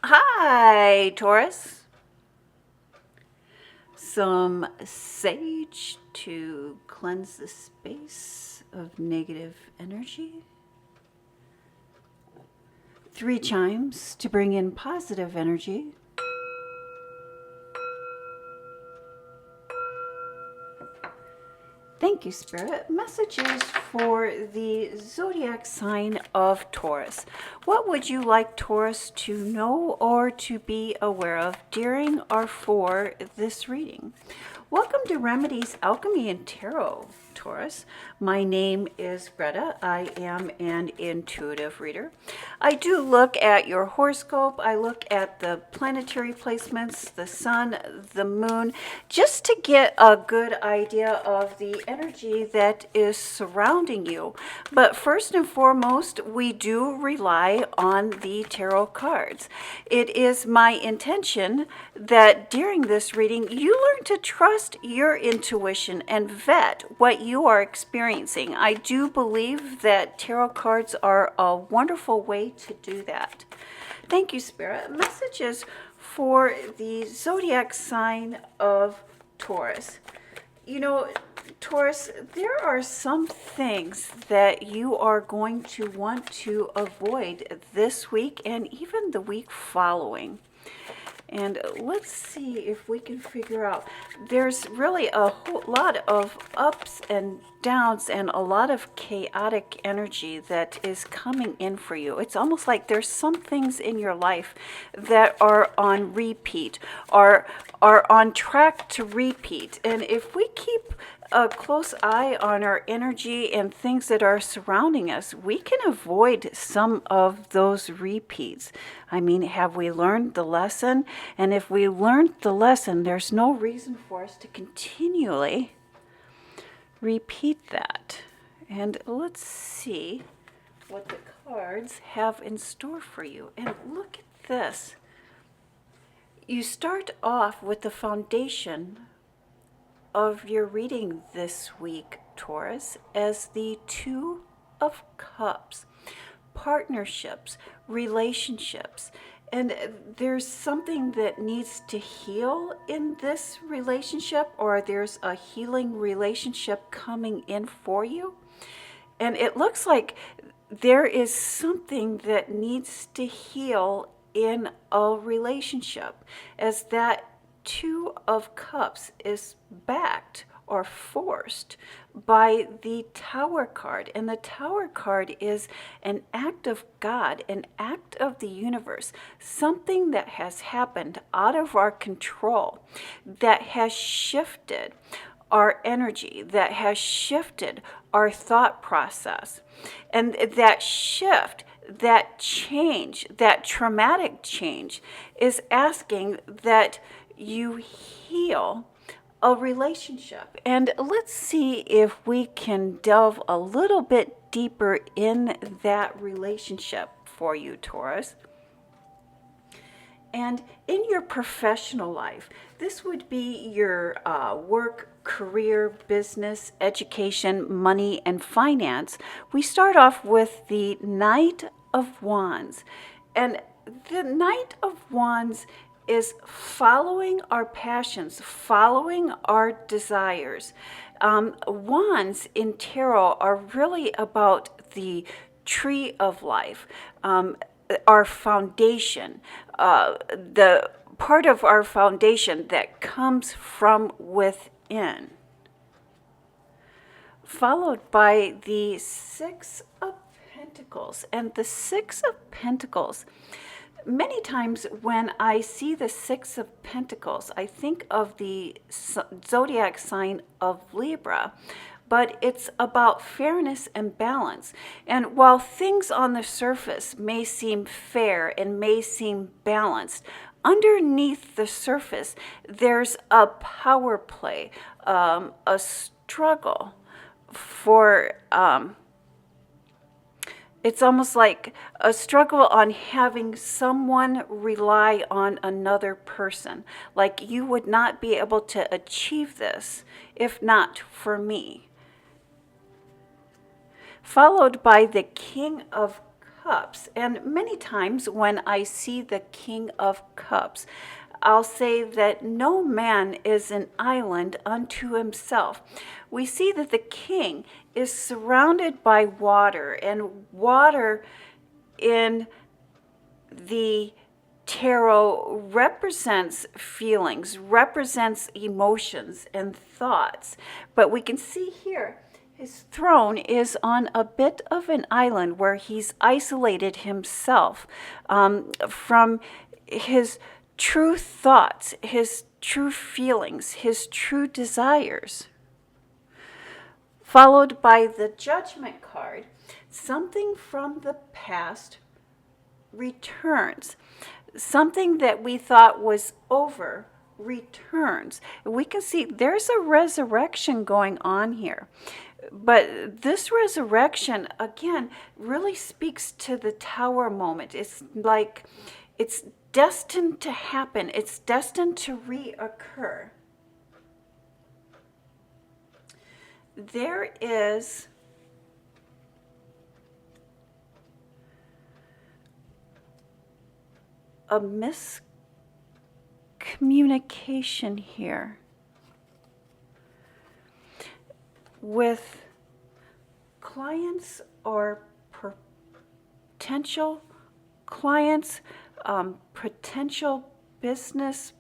Hi, Taurus. Some sage to cleanse the space of negative energy. 3 chimes to bring in positive energy. Thank you, Spirit. Messages for the zodiac sign of Taurus. What would you like Taurus to know or to be aware of during or for this reading? Welcome to Remedies Alchemy Tarot, Taurus. My name is Greta. I am an intuitive reader. I do look at your horoscope. I look at the planetary placements, the sun, the moon, just to get a good idea of the energy that is surrounding you. But first and foremost, we do rely on the tarot cards. It is my intention that during this reading, you learn to trust your intuition and vet what you are experiencing. I do believe that tarot cards are a wonderful way to do that. Thank you, Spirit. Messages for the zodiac sign of Taurus. You know, Taurus, there are some things that you are going to want to avoid this week and even the week following. And let's see if we can figure out. There's really a whole lot of ups and downs and a lot of chaotic energy that is coming in for you. It's almost like there's some things in your life that are on repeat, are on track to repeat. And if we keep a close eye on our energy and things that are surrounding us, we can avoid some of those repeats. I mean, have we learned the lesson? And if we learned the lesson, there's no reason for us to continually repeat that. And let's see what the cards have in store for you. And look at this. You start off with the foundation of your reading this week, Taurus, as the Two of Cups. Partnerships, relationships. And there's something that needs to heal in this relationship, or there's a healing relationship coming in for you. And it looks like there is something that needs to heal in a relationship, as that Two of Cups is backed or forced by the Tower card. And the Tower card is an act of God, an act of the universe, something that has happened out of our control, that has shifted our energy, that has shifted our thought process. And that shift, that change, that traumatic change is asking that you heal a relationship. And let's see if we can delve a little bit deeper in that relationship for you, Taurus. And in your professional life, this would be your work, career, business, education, money, and finance. We start off with the Knight of Wands. And the Knight of Wands is following our passions, following our desires. Wands in tarot are really about the tree of life, our foundation, the part of our foundation that comes from within. Followed by the Six of Pentacles. And the Six of Pentacles, many times when I see the Six of Pentacles, I think of the zodiac sign of Libra, but it's about fairness and balance. And while things on the surface may seem fair and may seem balanced, underneath the surface, there's a power play, a struggle for it's almost like a struggle on having someone rely on another person. Like, you would not be able to achieve this if not for me. Followed by the King of Cups. And many times when I see the King of Cups, I'll say that no man is an island unto himself. We see that the king is surrounded by water, and water in the tarot represents feelings, represents emotions and thoughts. But we can see here his throne is on a bit of an island where he's isolated himself from his true thoughts, his true feelings, his true desires. Followed by the Judgment card, something from the past returns. Something that we thought was over returns. We can see there's a resurrection going on here. But this resurrection, again, really speaks to the Tower moment. It's like it's destined to happen. It's destined to reoccur. There is a miscommunication here with clients or potential clients, potential business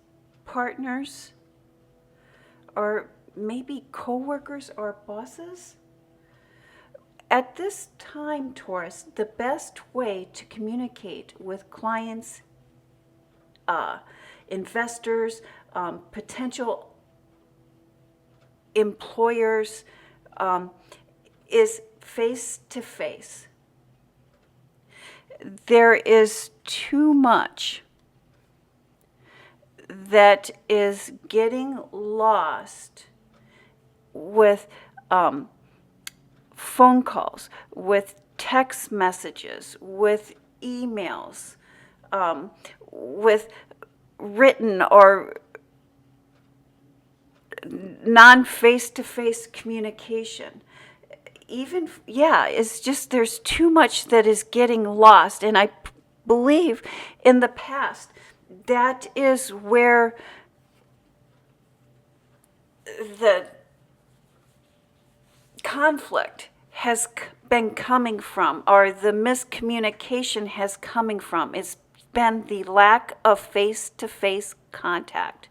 partners, or maybe coworkers or bosses. At this time, Taurus, the best way to communicate with clients, investors, potential employers, is face to face. There is too much that is getting lost with phone calls, with text messages, with emails, with written or non-face-to-face communication. Even, it's just there's too much that is getting lost. And I believe in the past, that is where the conflict has been coming from, or the miscommunication has coming from. It's been the lack of face-to-face contact.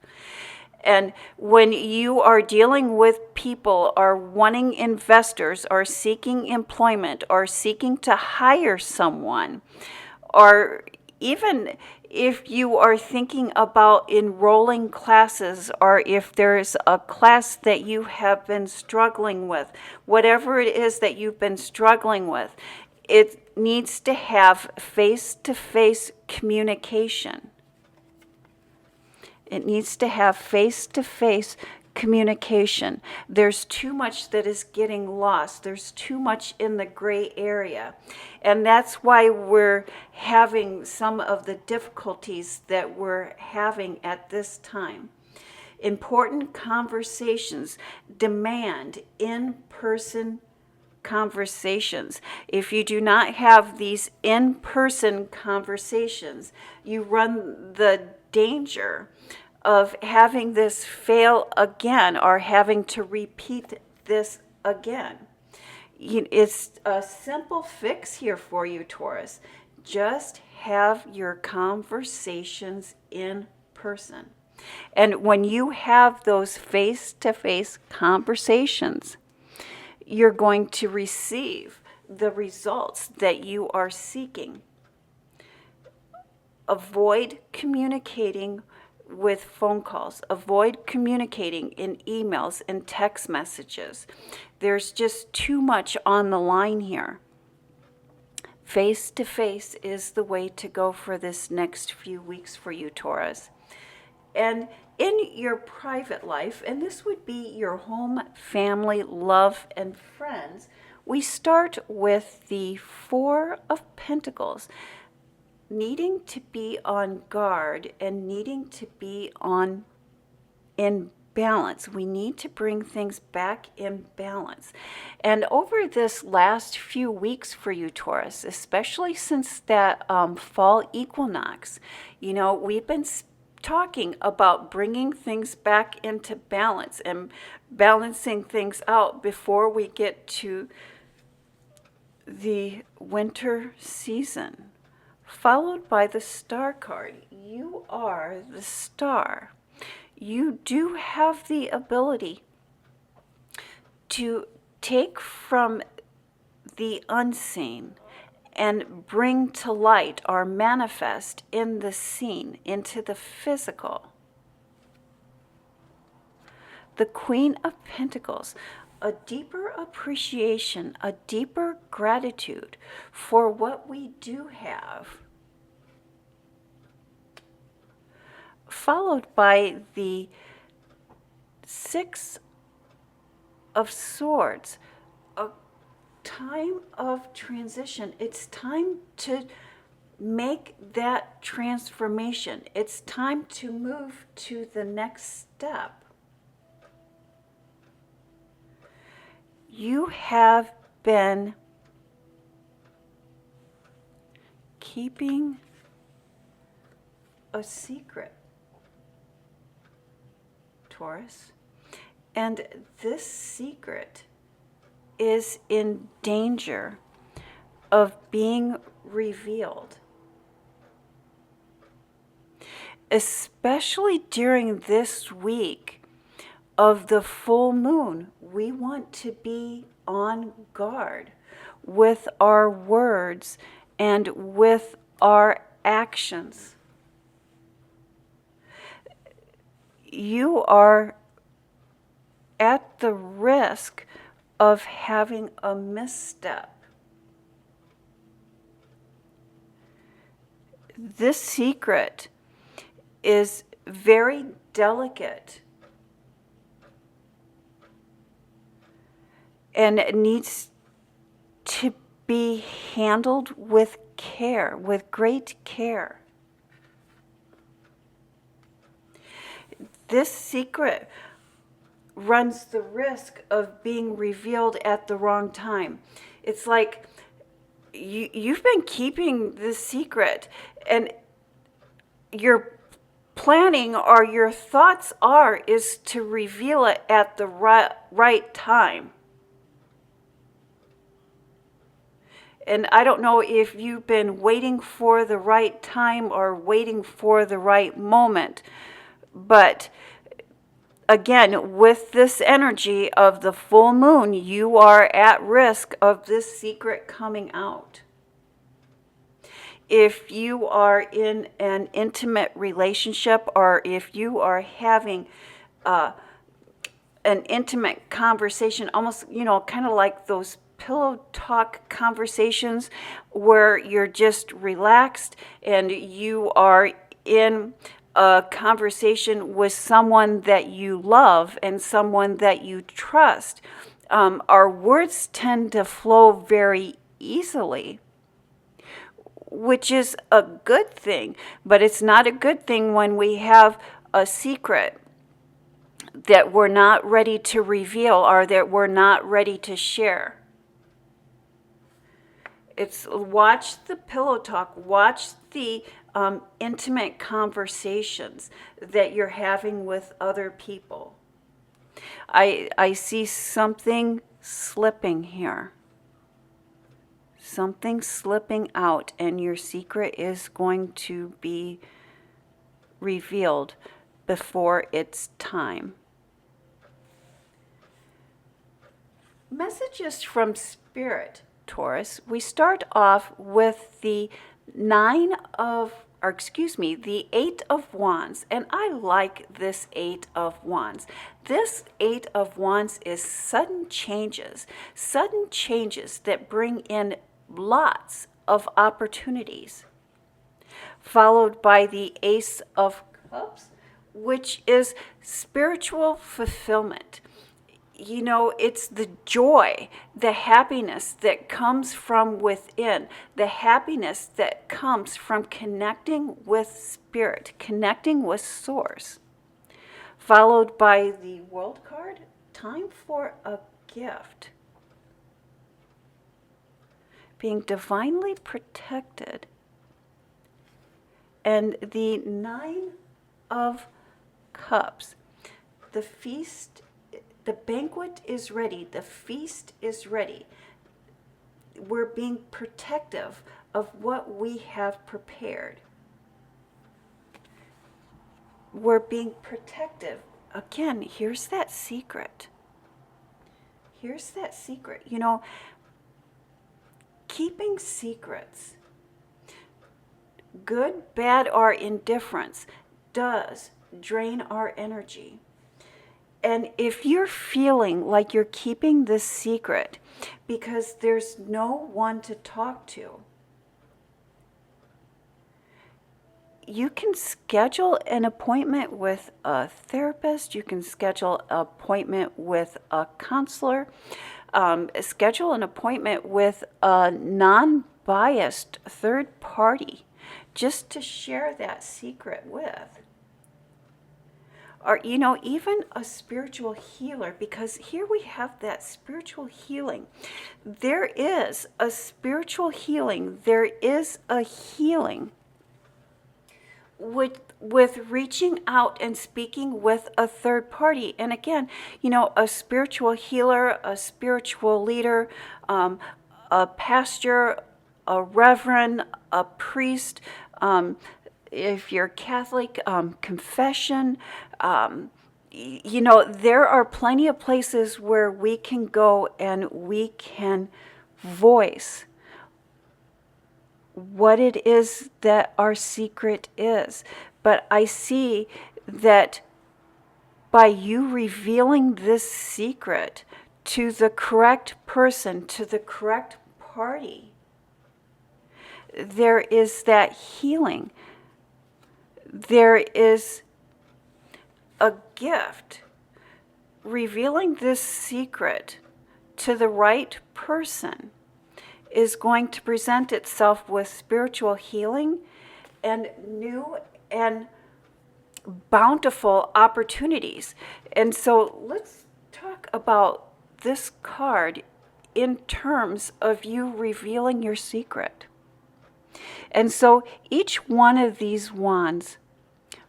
And when you are dealing with people, or wanting investors, or seeking employment, or seeking to hire someone, or even if you are thinking about enrolling classes, or if there's a class that you have been struggling with, whatever it is that you've been struggling with, it needs to have face-to-face communication. It needs to have face-to-face communication. There's too much that is getting lost. There's too much in the gray area. And that's why we're having some of the difficulties that we're having at this time. Important conversations demand in-person conversations. If you do not have these in-person conversations, you run the danger of having this fail again, or having to repeat this again. It's a simple fix here for you, Taurus. Just have your conversations in person. And when you have those face-to-face conversations, you're going to receive the results that you are seeking. Avoid communicating with phone calls. Avoid communicating in emails and text messages. There's just too much on the line here. Face-to-face is the way to go for this next few weeks for you, Taurus. And in your private life, and this would be your home, family, love, and friends, we start with the Four of Pentacles. Needing to be on guard and needing to be in balance. We need to bring things back in balance. And over this last few weeks for you, Taurus, especially since that fall equinox, we've been talking about bringing things back into balance and balancing things out before we get to the winter season, followed by the star card. You are the star. You do have the ability to take from the unseen and bring to light or manifest in the seen into the physical. The Queen of Pentacles, a deeper appreciation, a deeper gratitude for what we do have, followed by the Six of Swords, a time of transition. It's time to make that transformation. It's time to move to the next step. You have been keeping a secret, Taurus, and this secret is in danger of being revealed. Especially during this week of the full moon, we want to be on guard with our words and with our actions. You are at the risk of having a misstep. This secret is very delicate and it needs to be handled with care, with great care. This secret runs the risk of being revealed at the wrong time. It's like you've been keeping this secret, and your planning or your thoughts is to reveal it at the right time. And I don't know if you've been waiting for the right time or waiting for the right moment, but again, with this energy of the full moon, you are at risk of this secret coming out. If you are in an intimate relationship, or if you are having an intimate conversation, almost, kind of like those pillow talk conversations where you're just relaxed and you are in a conversation with someone that you love and someone that you trust, our words tend to flow very easily, which is a good thing. But it's not a good thing when we have a secret that we're not ready to reveal or that we're not ready to share. It's watch the pillow talk, watch the intimate conversations that you're having with other people. I see something slipping here. Something slipping out, and your secret is going to be revealed before it's time. Messages from Spirit, Taurus. We start off with the the Eight of Wands, and I like this Eight of Wands. This Eight of Wands is sudden changes that bring in lots of opportunities, followed by the Ace of Cups, which is spiritual fulfillment. It's the joy, the happiness that comes from within, the happiness that comes from connecting with Spirit, connecting with Source. followed by the World card. Time for a gift. Being divinely protected. And the Nine of Cups. The feast, the banquet is ready. The feast is ready. We're being protective of what we have prepared. We're being protective. Again, here's that secret. Here's that secret. You know, keeping secrets, good, bad, or indifference, does drain our energy. And if you're feeling like you're keeping this secret because there's no one to talk to, you can schedule an appointment with a therapist. You can schedule an appointment with a counselor. Schedule an appointment with a non-biased third party just to share that secret with. Or, you know, even a spiritual healer, because here we have that spiritual healing. There is a spiritual healing. There is a healing with reaching out and speaking with a third party. And again, you know, a spiritual healer, a spiritual leader, a pastor, a reverend, a priest, if you're Catholic, confession. You know, there are plenty of places where we can go and we can voice what it is that our secret is. But I see that by you revealing this secret to the correct person, to the correct party, there is that healing. There is a gift. Revealing this secret to the right person is going to present itself with spiritual healing and new and bountiful opportunities. And so let's talk about this card in terms of you revealing your secret. And so each one of these wands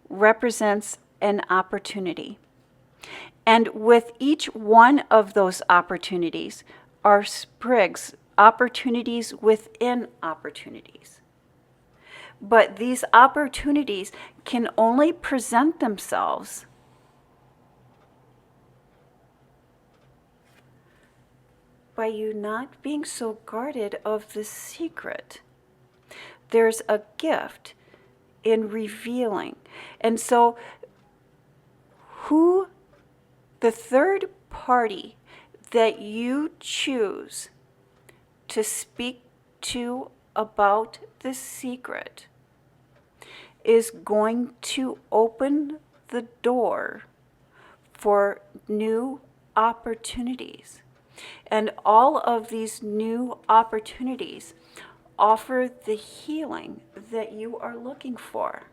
represents an opportunity. And with each one of those opportunities are sprigs, opportunities within opportunities. But these opportunities can only present themselves by you not being so guarded of the secret. There's a gift in revealing. And so who the third party that you choose to speak to about the secret is going to open the door for new opportunities. And all of these new opportunities offer the healing that you are looking for.